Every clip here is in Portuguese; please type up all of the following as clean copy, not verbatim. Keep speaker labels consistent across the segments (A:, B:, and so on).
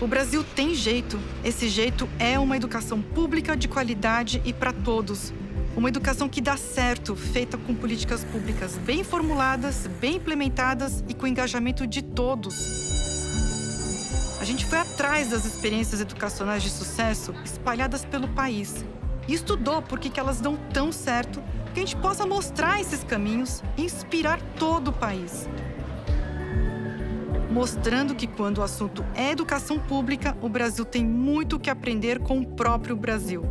A: O Brasil tem jeito. Esse jeito é uma educação pública de qualidade e para todos. Uma educação que dá certo, feita com políticas públicas bem formuladas, bem implementadas e com engajamento de todos. A gente foi atrás das experiências educacionais de sucesso espalhadas pelo país e estudou por que elas dão tão certo, que a gente possa mostrar esses caminhos e inspirar todo o país. Mostrando que quando o assunto é educação pública, o Brasil tem muito o que aprender com o próprio Brasil.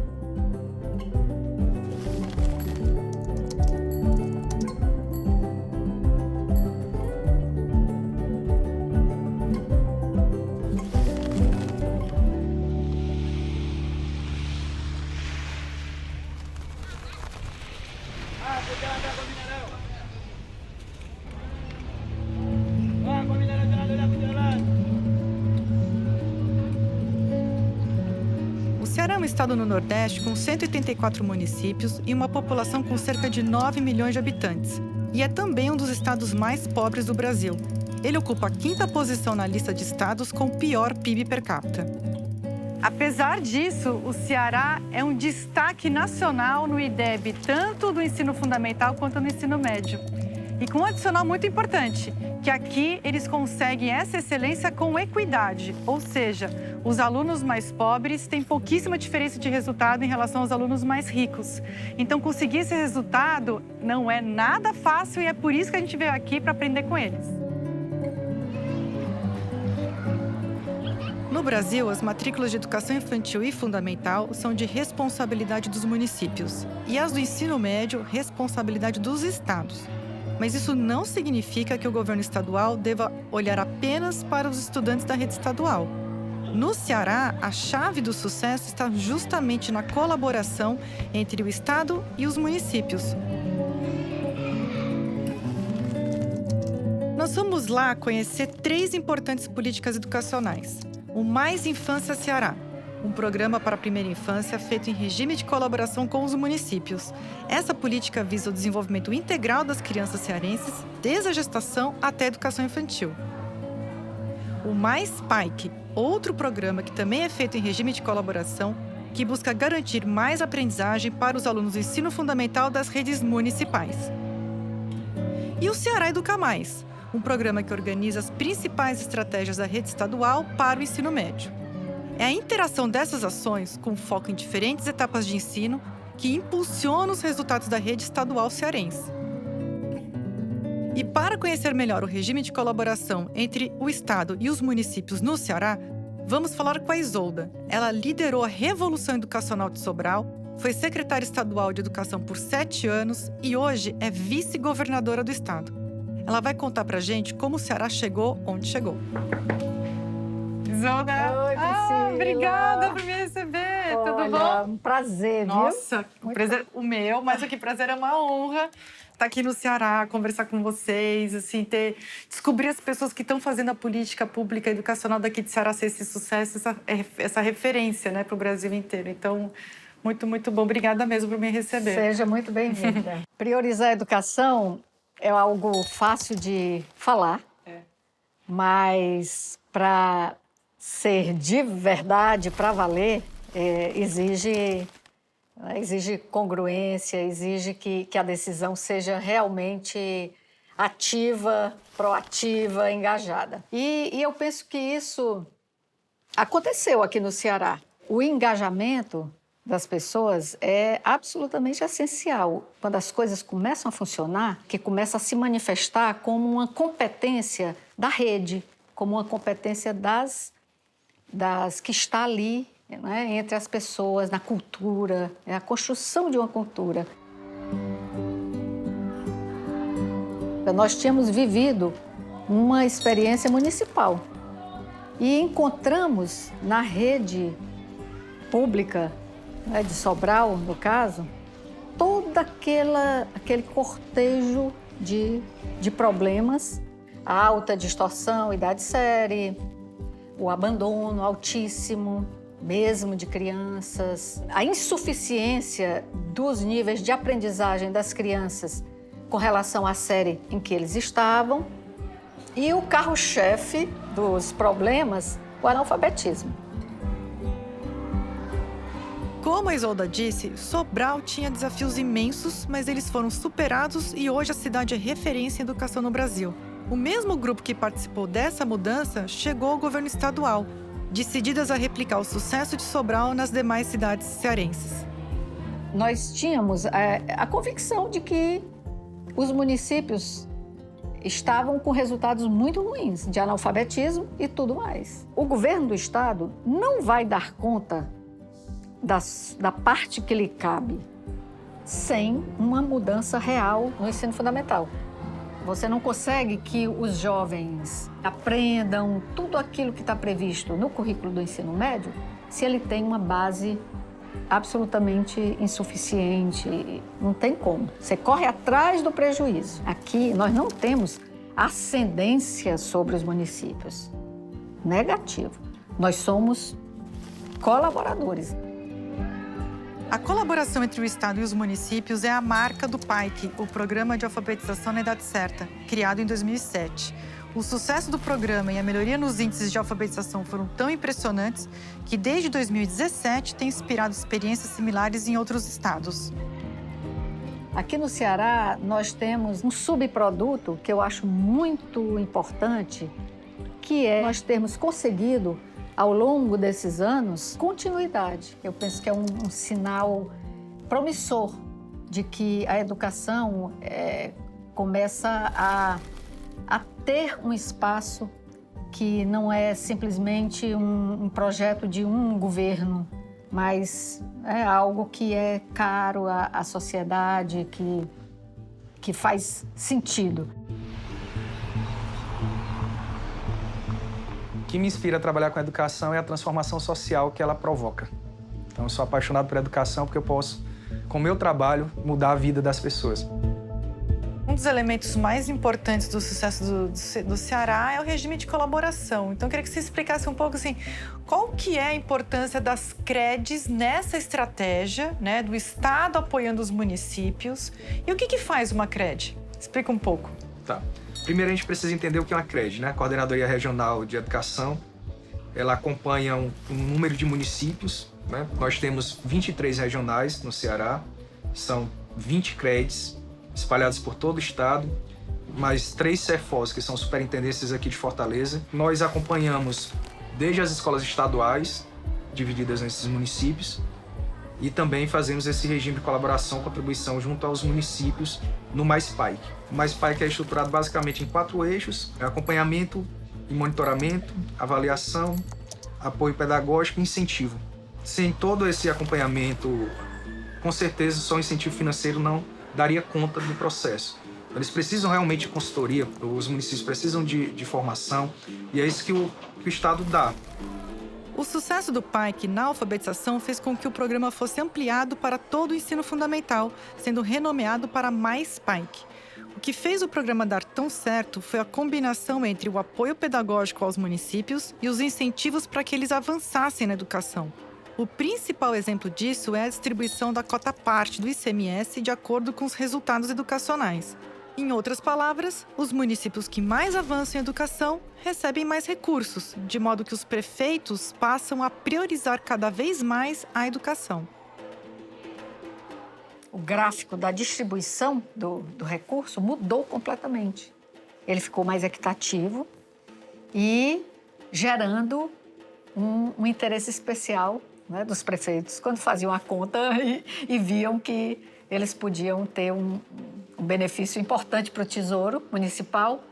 A: O Ceará é um estado no Nordeste com 184 municípios e uma população com cerca de 9 milhões de habitantes. E é também um dos estados mais pobres do Brasil. Ele ocupa a 5ª posição na lista de estados com o pior PIB per capita. Apesar disso, o Ceará é um destaque nacional no IDEB, tanto do ensino fundamental quanto no ensino médio. E com um adicional muito importante, que aqui eles conseguem essa excelência com equidade, ou seja, os alunos mais pobres têm pouquíssima diferença de resultado em relação aos alunos mais ricos. Então, conseguir esse resultado não é nada fácil e é por isso que a gente veio aqui para aprender com eles. No Brasil, as matrículas de educação infantil e fundamental são de responsabilidade dos municípios e as do ensino médio, responsabilidade dos estados. Mas isso não significa que o governo estadual deva olhar apenas para os estudantes da rede estadual. No Ceará, a chave do sucesso está justamente na colaboração entre o estado e os municípios. Nós vamos lá conhecer 3 importantes políticas educacionais. O Mais Infância Ceará, um programa para a primeira infância feito em regime de colaboração com os municípios. Essa política visa o desenvolvimento integral das crianças cearenses, desde a gestação até a educação infantil. O Mais PAIC, outro programa que também é feito em regime de colaboração, que busca garantir mais aprendizagem para os alunos do ensino fundamental das redes municipais. E o Ceará Educa Mais, um programa que organiza as principais estratégias da rede estadual para o ensino médio. É a interação dessas ações, com foco em diferentes etapas de ensino, que impulsiona os resultados da rede estadual cearense. E para conhecer melhor o regime de colaboração entre o Estado e os municípios no Ceará, vamos falar com a Isolda. Ela liderou a Revolução Educacional de Sobral, foi secretária estadual de Educação por 7 anos e hoje é vice-governadora do estado. Ela vai contar pra gente como o Ceará chegou onde chegou. Isolda!
B: Oi, Priscila!
A: Obrigada por me receber!
B: Olha,
A: Tudo bom?
B: Um prazer, viu?
A: Nossa, o prazer o meu, mas aqui prazer é uma honra estar aqui no Ceará, conversar com vocês, assim, descobrir as pessoas que estão fazendo a política pública educacional daqui de Ceará ser esse sucesso, essa referência, né, para o Brasil inteiro. Então, muito, muito bom. Obrigada mesmo por me receber.
B: Seja muito bem-vinda. Priorizar a educação é algo fácil de falar, mas para ser de verdade, para valer, exige congruência, exige que a decisão seja realmente ativa, proativa, engajada. E eu penso que isso aconteceu aqui no Ceará. O engajamento das pessoas é absolutamente essencial. Quando as coisas começam a funcionar, que começa a se manifestar como uma competência da rede, como uma competência das que está ali, né, entre as pessoas, na cultura, a construção de uma cultura. Nós tínhamos vivido uma experiência municipal e encontramos na rede pública, né, de Sobral, no caso, todo aquele cortejo de problemas, a alta distorção, idade série, o abandono altíssimo, mesmo de crianças, a insuficiência dos níveis de aprendizagem das crianças com relação à série em que eles estavam. E o carro-chefe dos problemas o analfabetismo.
A: Como a Isolda disse, Sobral tinha desafios imensos, mas eles foram superados e hoje a cidade é referência em educação no Brasil. O mesmo grupo que participou dessa mudança chegou ao governo estadual, decididas a replicar o sucesso de Sobral nas demais cidades cearenses.
B: Nós tínhamos a convicção de que os municípios estavam com resultados muito ruins de analfabetismo e tudo mais. O governo do estado não vai dar conta da parte que lhe cabe sem uma mudança real no ensino fundamental. Você não consegue que os jovens aprendam tudo aquilo que está previsto no currículo do ensino médio se ele tem uma base absolutamente insuficiente. Não tem como. Você corre atrás do prejuízo. Aqui nós não temos ascendência sobre os municípios. Negativo. Nós somos colaboradores.
A: A colaboração entre o Estado e os municípios é a marca do PAIC, o Programa de Alfabetização na Idade Certa, criado em 2007. O sucesso do programa e a melhoria nos índices de alfabetização foram tão impressionantes que, desde 2017, tem inspirado experiências similares em outros estados.
B: Aqui no Ceará, nós temos um subproduto que eu acho muito importante, que é nós termos conseguido, ao longo desses anos, continuidade. Eu penso que é um sinal promissor de que a educação começa a ter um espaço que não é simplesmente um projeto de um governo, mas é algo que é caro à sociedade, que faz sentido.
C: O que me inspira a trabalhar com a educação é a transformação social que ela provoca. Então, eu sou apaixonado por educação porque eu posso, com o meu trabalho, mudar a vida das pessoas.
A: Um dos elementos mais importantes do sucesso do Ceará é o regime de colaboração. Então, eu queria que você explicasse um pouco assim, qual que é a importância das CREDs nessa estratégia, né, do Estado apoiando os municípios. E o que faz uma CRED? Explica um pouco.
C: Tá. Primeiro, a gente precisa entender o que é uma CRED, né? A Coordenadoria Regional de Educação. Ela acompanha um número de municípios, né? Nós temos 23 regionais no Ceará, são 20 CREDs espalhados por todo o estado, mais 3 CEFOs, que são superintendências aqui de Fortaleza. Nós acompanhamos desde as escolas estaduais, divididas nesses municípios, e também fazemos esse regime de colaboração com atribuição junto aos municípios no Mais PAIC. O Mais PAIC é estruturado basicamente em 4 eixos: acompanhamento e monitoramento, avaliação, apoio pedagógico e incentivo. Sem todo esse acompanhamento, com certeza só o incentivo financeiro não daria conta do processo. Eles precisam realmente de consultoria, os municípios precisam de formação, e é isso que o Estado dá.
A: O sucesso do PAIC na alfabetização fez com que o programa fosse ampliado para todo o ensino fundamental, sendo renomeado para Mais PAIC. O que fez o programa dar tão certo foi a combinação entre o apoio pedagógico aos municípios e os incentivos para que eles avançassem na educação. O principal exemplo disso é a distribuição da cota-parte do ICMS de acordo com os resultados educacionais. Em outras palavras, os municípios que mais avançam em educação recebem mais recursos, de modo que os prefeitos passam a priorizar cada vez mais a educação.
B: O gráfico da distribuição do recurso mudou completamente. Ele ficou mais equitativo e gerando um interesse especial, né, dos prefeitos, quando faziam a conta e viam que eles podiam ter um benefício importante para o Tesouro Municipal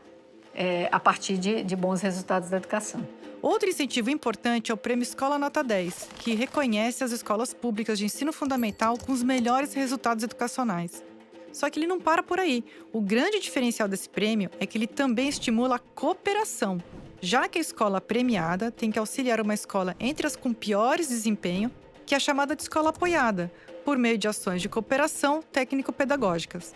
B: a partir de bons resultados da educação.
A: Outro incentivo importante é o Prêmio Escola Nota 10, que reconhece as escolas públicas de ensino fundamental com os melhores resultados educacionais. Só que ele não para por aí. O grande diferencial desse prêmio é que ele também estimula a cooperação, já que a escola premiada tem que auxiliar uma escola entre as com piores desempenho, que é a chamada de escola apoiada, por meio de ações de cooperação técnico-pedagógicas.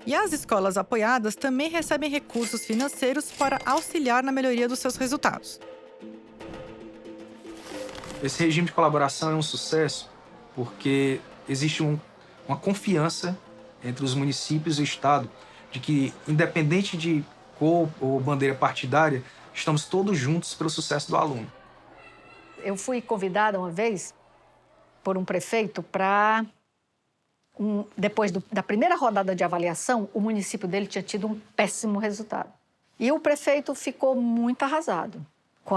A: E as escolas apoiadas também recebem recursos financeiros para auxiliar na melhoria dos seus resultados.
C: Esse regime de colaboração é um sucesso porque existe uma confiança entre os municípios e o Estado de que, independente de cor ou bandeira partidária, estamos todos juntos pelo sucesso do aluno.
B: Eu fui convidada uma vez por um prefeito para... depois da primeira rodada de avaliação, o município dele tinha tido um péssimo resultado. E o prefeito ficou muito arrasado com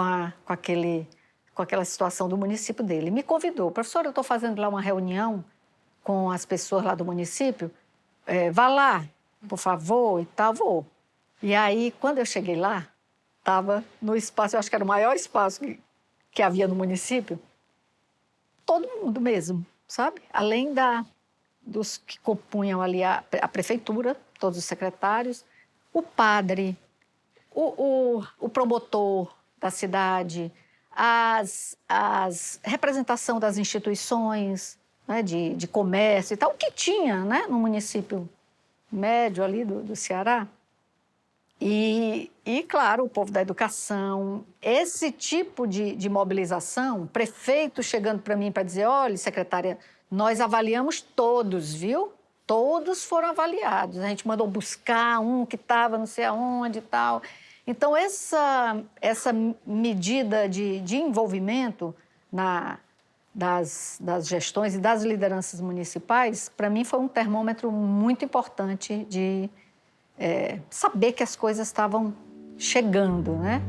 B: aquela situação do município dele. Me convidou: professor, eu estou fazendo lá uma reunião com as pessoas lá do município, vá lá, por favor, e tal. Vou. E aí, quando eu cheguei lá, estava no espaço, eu acho que era o maior espaço que havia no município, todo mundo mesmo, sabe? Além dos que compunham ali a prefeitura, todos os secretários, o padre, o promotor da cidade, as representação das instituições, né, de comércio e tal, o que tinha, né, no município médio ali do Ceará. E, claro, o povo da educação, esse tipo de mobilização, prefeito chegando para mim para dizer: olha, secretária, nós avaliamos todos, viu? Todos foram avaliados. A gente mandou buscar um que estava não sei aonde e tal. Então, essa medida de envolvimento das gestões e das lideranças municipais, para mim, foi um termômetro muito importante de saber que as coisas estavam chegando, né?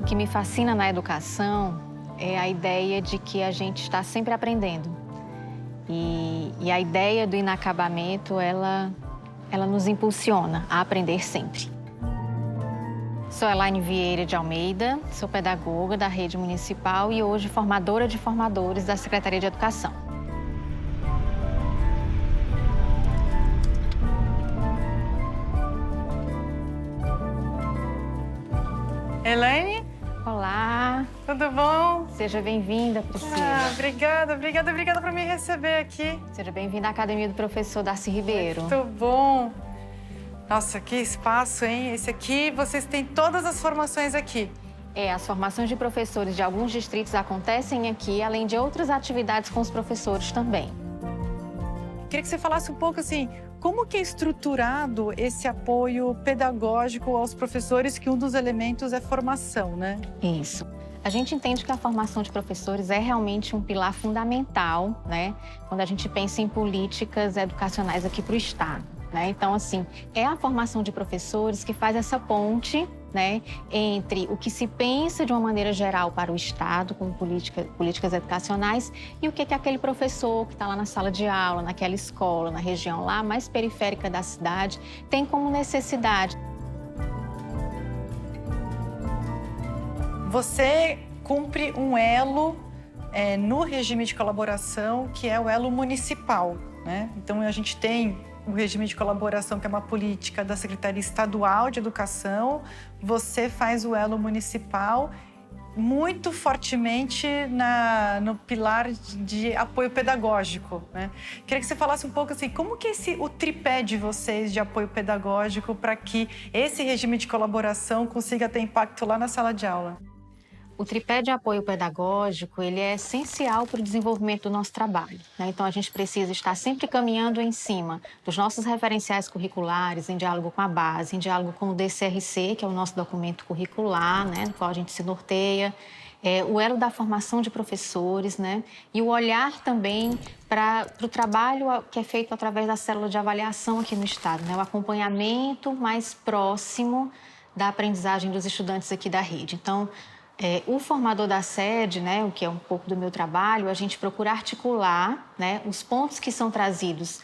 D: O que me fascina na educação é a ideia de que a gente está sempre aprendendo. E a ideia do inacabamento, ela nos impulsiona a aprender sempre. Sou Elaine Vieira de Almeida, sou pedagoga da rede municipal e hoje formadora de formadores da Secretaria de Educação.
A: Elaine?
D: Olá,
A: Tudo bom?
D: seja bem-vinda, Priscila.
A: Obrigada por me receber aqui.
D: Seja bem-vinda à Academia do Professor Darcy Ribeiro.
A: Muito bom. Nossa, que espaço, hein? Esse aqui, vocês têm todas as formações aqui.
D: As formações de professores de alguns distritos acontecem aqui, além de outras atividades com os professores também.
A: Queria que você falasse um pouco, assim, como que é estruturado esse apoio pedagógico aos professores, que um dos elementos é formação, né?
D: Isso. A gente entende que a formação de professores é realmente um pilar fundamental, né? Quando a gente pensa em políticas educacionais aqui para o Estado, né? Então, assim, é a formação de professores que faz essa ponte, né, entre o que se pensa de uma maneira geral para o Estado, como políticas educacionais, e o que aquele professor que está lá na sala de aula, naquela escola, na região lá mais periférica da cidade, tem como necessidade.
A: Você cumpre um elo no regime de colaboração, que é o elo municipal, né? Então, a gente tem o regime de colaboração, que é uma política da Secretaria Estadual de Educação. Você faz o elo municipal muito fortemente no pilar de apoio pedagógico, né? Queria que você falasse um pouco, assim, como que o tripé de vocês de apoio pedagógico para que esse regime de colaboração consiga ter impacto lá na sala de aula?
D: O tripé de apoio pedagógico, ele é essencial para o desenvolvimento do nosso trabalho, né? Então, a gente precisa estar sempre caminhando em cima dos nossos referenciais curriculares, em diálogo com a base, em diálogo com o DCRC, que é o nosso documento curricular, né, no qual a gente se norteia, o elo da formação de professores, né, e o olhar também para o trabalho que é feito através da célula de avaliação aqui no Estado, né, o acompanhamento mais próximo da aprendizagem dos estudantes aqui da rede. Então, o formador da sede, né, o que é um pouco do meu trabalho, a gente procura articular, né, os pontos que são trazidos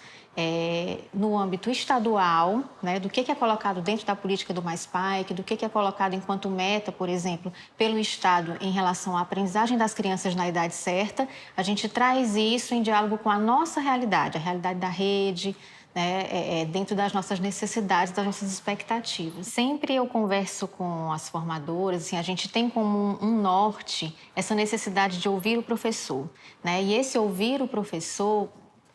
D: no âmbito estadual, né, do que é colocado dentro da política do Mais PAEC, do que é colocado enquanto meta, por exemplo, pelo Estado em relação à aprendizagem das crianças na idade certa. A gente traz isso em diálogo com a nossa realidade, a realidade da rede, né, dentro das nossas necessidades, das nossas expectativas. Sempre eu converso com as formadoras, assim, a gente tem como um norte essa necessidade de ouvir o professor, né? E esse ouvir o professor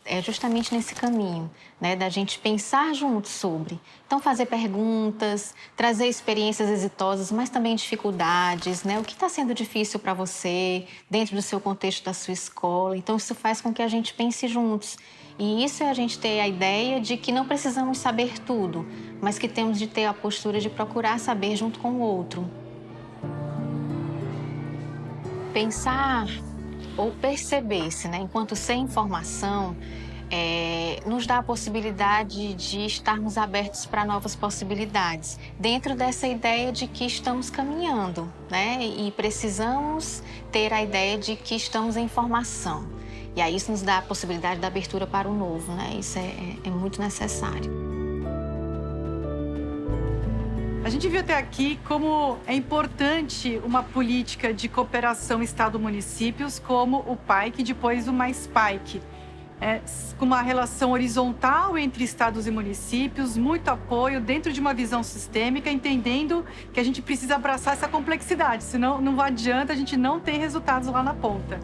D: é justamente nesse caminho, né, da gente pensar juntos sobre. Então, fazer perguntas, trazer experiências exitosas, mas também dificuldades, né? O que está sendo difícil para você, dentro do seu contexto da sua escola. Então, isso faz com que a gente pense juntos. E isso é a gente ter a ideia de que não precisamos saber tudo, mas que temos de ter a postura de procurar saber junto com o outro. Pensar ou perceber-se, né, enquanto sem informação, nos dá a possibilidade de estarmos abertos para novas possibilidades, dentro dessa ideia de que estamos caminhando, né, e precisamos ter a ideia de que estamos em formação. E aí isso nos dá a possibilidade da abertura para o novo, né, isso é muito necessário.
A: A gente viu até aqui como é importante uma política de cooperação Estado-municípios, como o PAIC e depois o Mais PAIC. Com uma relação horizontal entre estados e municípios, muito apoio dentro de uma visão sistêmica, entendendo que a gente precisa abraçar essa complexidade, senão não adianta a gente não ter resultados lá na ponta.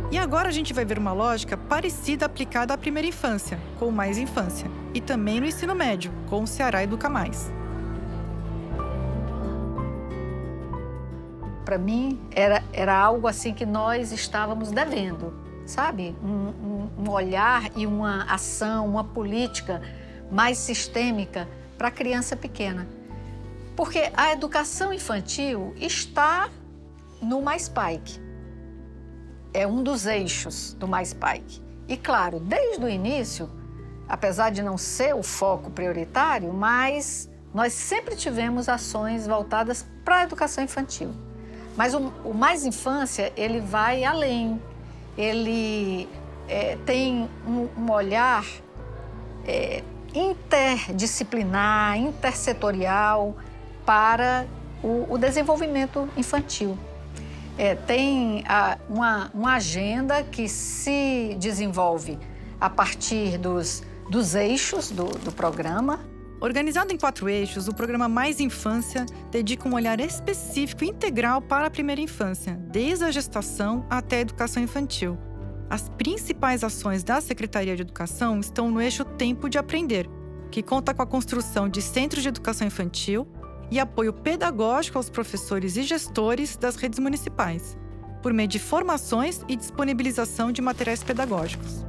A: E agora a gente vai ver uma lógica parecida aplicada à primeira infância, com o Mais Infância, e também no ensino médio, com o Ceará Educa Mais.
B: Para mim, era algo assim que nós estávamos devendo, sabe? Um olhar e uma ação, uma política mais sistêmica para a criança pequena. Porque a educação infantil está no Mais PAIC. É um dos eixos do Mais PAIC. E, claro, desde o início, apesar de não ser o foco prioritário, mas nós sempre tivemos ações voltadas para a educação infantil. Mas o Mais Infância, ele vai além. Ele tem um olhar interdisciplinar, intersetorial para o desenvolvimento infantil. Tem uma agenda que se desenvolve a partir dos eixos do programa.
A: Organizado em 4 eixos, o programa Mais Infância dedica um olhar específico e integral para a primeira infância, desde a gestação até a educação infantil. As principais ações da Secretaria de Educação estão no eixo Tempo de Aprender, que conta com a construção de centros de educação infantil e apoio pedagógico aos professores e gestores das redes municipais, por meio de formações e disponibilização de materiais pedagógicos.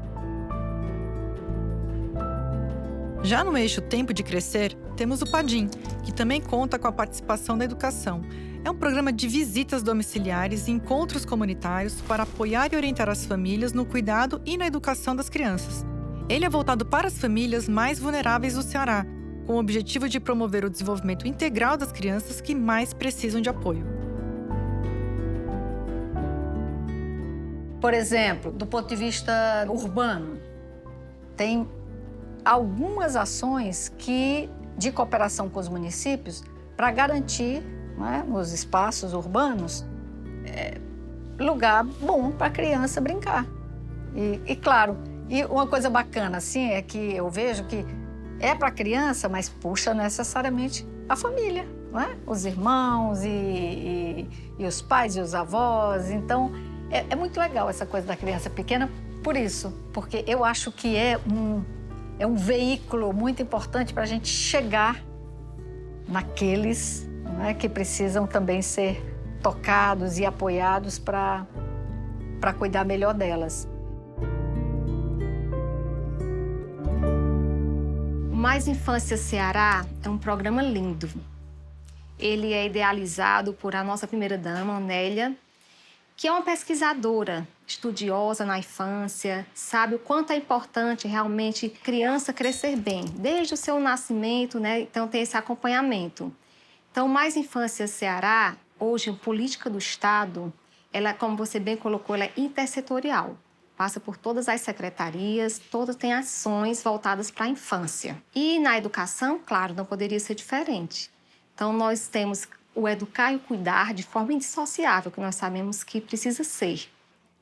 A: Já no eixo Tempo de Crescer, temos o PADIM, que também conta com a participação da educação. É um programa de visitas domiciliares e encontros comunitários para apoiar e orientar as famílias no cuidado e na educação das crianças. Ele é voltado para as famílias mais vulneráveis do Ceará, com o objetivo de promover o desenvolvimento integral das crianças que mais precisam de apoio.
B: Por exemplo, do ponto de vista urbano, tem algumas ações de cooperação com os municípios para garantir, né, nos espaços urbanos, lugar bom para a criança brincar. E claro, e uma coisa bacana assim é que eu vejo que é para a criança, mas puxa necessariamente a família, não é? Os irmãos e os pais e os avós. Então, é muito legal essa coisa da criança pequena por isso, porque eu acho que é um veículo muito importante para a gente chegar naqueles, né, que precisam também ser tocados e apoiados para cuidar melhor delas.
E: O Mais Infância Ceará é um programa lindo. Ele é idealizado por a nossa primeira-dama, Nélia, que é uma pesquisadora, estudiosa na infância, sabe o quanto é importante realmente criança crescer bem, desde o seu nascimento, né? Então tem esse acompanhamento. Então, o Mais Infância Ceará, hoje, a política do Estado, ela, como você bem colocou, ela é intersetorial. Passa por todas as secretarias, todas têm ações voltadas para a infância. E na educação, claro, não poderia ser diferente. Então, nós temos o educar e o cuidar de forma indissociável, que nós sabemos que precisa ser.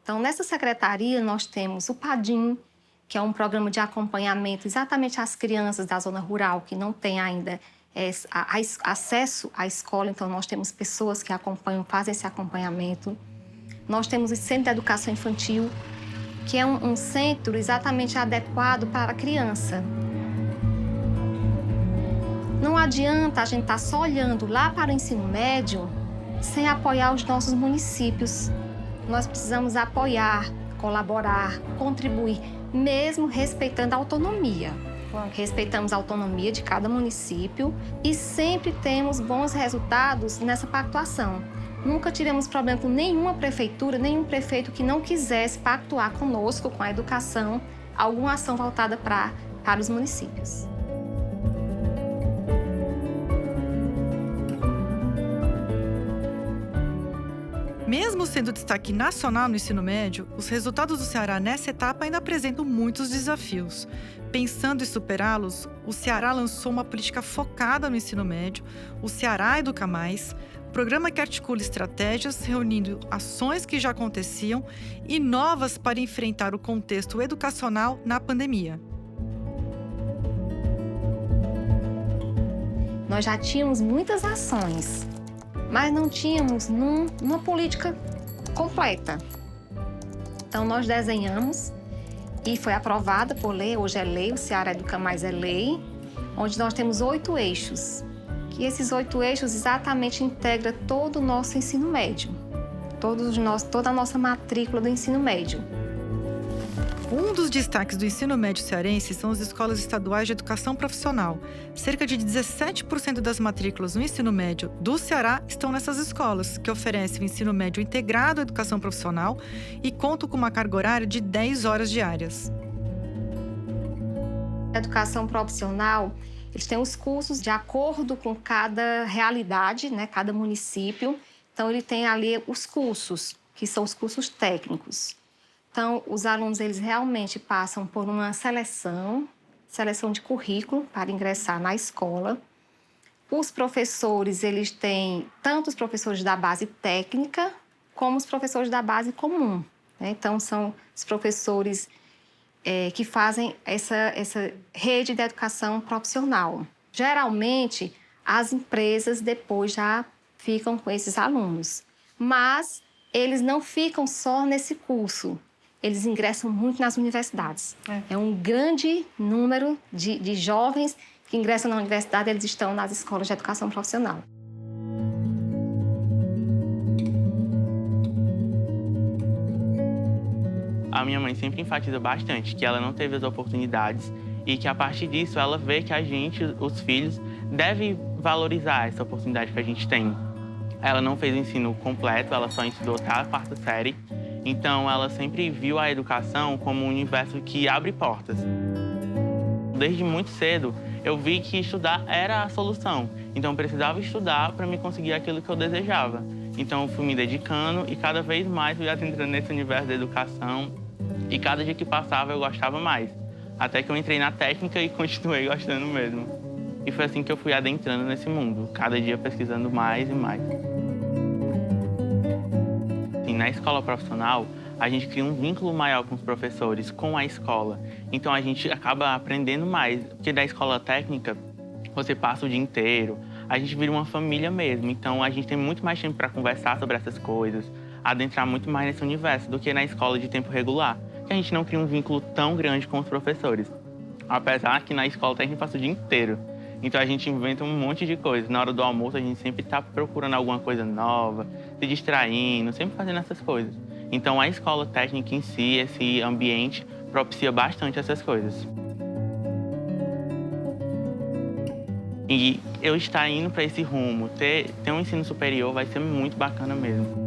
E: Então, nessa secretaria, nós temos o PADIM, que é um programa de acompanhamento exatamente às crianças da zona rural, que não têm ainda acesso à escola. Então, nós temos pessoas que acompanham, fazem esse acompanhamento. Nós temos o Centro de Educação Infantil, que é um centro exatamente adequado para a criança. Não adianta a gente estar só olhando lá para o ensino médio sem apoiar os nossos municípios. Nós precisamos apoiar, colaborar, contribuir, mesmo respeitando a autonomia. Respeitamos a autonomia de cada município e sempre temos bons resultados nessa pactuação. Nunca tivemos problema com nenhuma prefeitura, nenhum prefeito que não quisesse pactuar conosco, com a educação, alguma ação voltada para os municípios.
A: Mesmo sendo destaque nacional no ensino médio, os resultados do Ceará nessa etapa ainda apresentam muitos desafios. Pensando em superá-los, o Ceará lançou uma política focada no ensino médio, o Ceará Educa Mais, programa que articula estratégias reunindo ações que já aconteciam e novas para enfrentar o contexto educacional na pandemia.
E: Nós já tínhamos muitas ações, mas não tínhamos uma política completa. Então, nós desenhamos e foi aprovada por lei, hoje é lei, o Ceará Educa Mais é lei, onde nós temos 8 eixos. Que esses 8 eixos exatamente integram todo o nosso ensino médio, toda a nossa matrícula do ensino médio.
A: Um dos destaques do ensino médio cearense são as escolas estaduais de educação profissional. Cerca de 17% das matrículas no ensino médio do Ceará estão nessas escolas, que oferecem o ensino médio integrado à educação profissional e contam com uma carga horária de 10 horas diárias.
E: A educação profissional, eles têm os cursos de acordo com cada realidade, né, cada município. Então, ele tem ali os cursos, que são os cursos técnicos. Então, os alunos, eles realmente passam por uma seleção de currículo para ingressar na escola. Os professores, eles têm tanto os professores da base técnica como os professores da base comum, né? Então, são os professores que fazem essa rede de educação profissional. Geralmente, as empresas depois já ficam com esses alunos, mas eles não ficam só nesse curso. Eles ingressam muito nas universidades. É um grande número de jovens que ingressam na universidade, eles estão nas escolas de educação profissional.
F: A minha mãe sempre enfatiza bastante que ela não teve as oportunidades e que, a partir disso, ela vê que a gente, os filhos, deve valorizar essa oportunidade que a gente tem. Ela não fez o ensino completo, ela só estudou até a 4ª série. Então, ela sempre viu a educação como um universo que abre portas. Desde muito cedo, eu vi que estudar era a solução. Então, eu precisava estudar para me conseguir aquilo que eu desejava. Então, eu fui me dedicando e cada vez mais fui adentrando nesse universo da educação. E cada dia que passava, eu gostava mais. Até que eu entrei na técnica e continuei gostando mesmo. E foi assim que eu fui adentrando nesse mundo, cada dia pesquisando mais e mais. Na escola profissional, a gente cria um vínculo maior com os professores, com a escola. Então, a gente acaba aprendendo mais. Porque da escola técnica, você passa o dia inteiro, a gente vira uma família mesmo. Então, a gente tem muito mais tempo para conversar sobre essas coisas, adentrar muito mais nesse universo do que na escola de tempo regular, que a gente não cria um vínculo tão grande com os professores. Apesar que na escola a gente passa o dia inteiro. Então, a gente inventa um monte de coisa. Na hora do almoço, a gente sempre está procurando alguma coisa nova, se distraindo, sempre fazendo essas coisas. Então, a escola técnica em si, esse ambiente, propicia bastante essas coisas. E eu estar indo para esse rumo, ter um ensino superior vai ser muito bacana mesmo.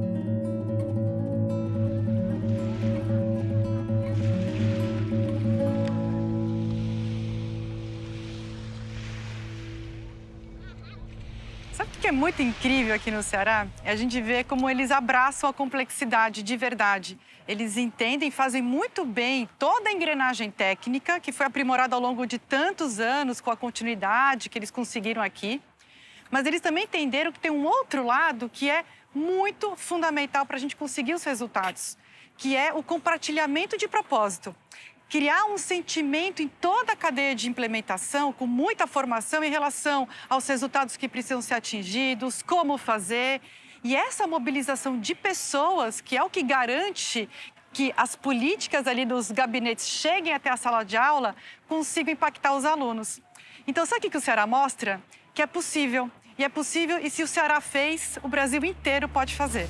A: Sabe o que é muito incrível aqui no Ceará? É a gente ver como eles abraçam a complexidade de verdade. Eles entendem, fazem muito bem toda a engrenagem técnica que foi aprimorada ao longo de tantos anos com a continuidade que eles conseguiram aqui. Mas eles também entenderam que tem um outro lado que é muito fundamental para a gente conseguir os resultados, que é o compartilhamento de propósito. Criar um sentimento em toda a cadeia de implementação, com muita formação em relação aos resultados que precisam ser atingidos, como fazer. E essa mobilização de pessoas, que é o que garante que as políticas ali dos gabinetes cheguem até a sala de aula, consigam impactar os alunos. Então, sabe o que o Ceará mostra? Que é possível. E é possível, e se o Ceará fez, o Brasil inteiro pode fazer.